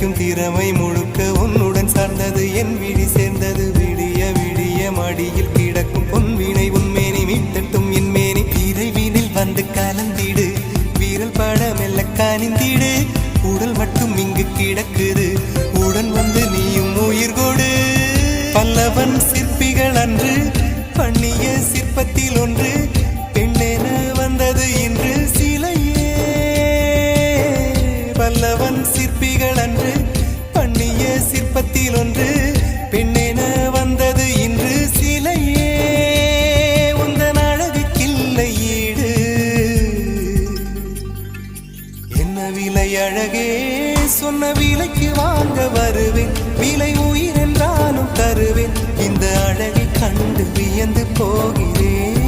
நடிக்கும் திறமை முழுக்க உன்னுடன் சார்ந்தது என் விழி சேர்ந்தது விடிய விடிய மடியில் கிடக்கும் பொன்வினை உன்மேனி மீட்டட்டும் என் மேனி இறைவினில் வந்து கலந்திடு வீரல் பட மெல்ல காணிந்திடு உடல் மட்டும் இங்கு கிடக்குது உடன் வந்து நீயும் உயிர் கொடு பல்லவன் சிற்பிகள் அன்று பண்ணிய சிற்பத்தில் ஒன்று பெண்ணென வந்தது இன்று சிலையே பல்லவன் சிற்பிகள் அன்று பண்ணிய சிற்பத்தில் ஒன்று பெண்ணென வந்தது இன்று சிலையே உந்தன் அழகுக்கில்லை ஈடு என்ன விலை அழகே சொன்ன விலைக்கு வாங்க வருவேன் விலை உயிர் என்றாலும் தருவேன் இந்த அழகை கண்டு வியந்து போகிறேன்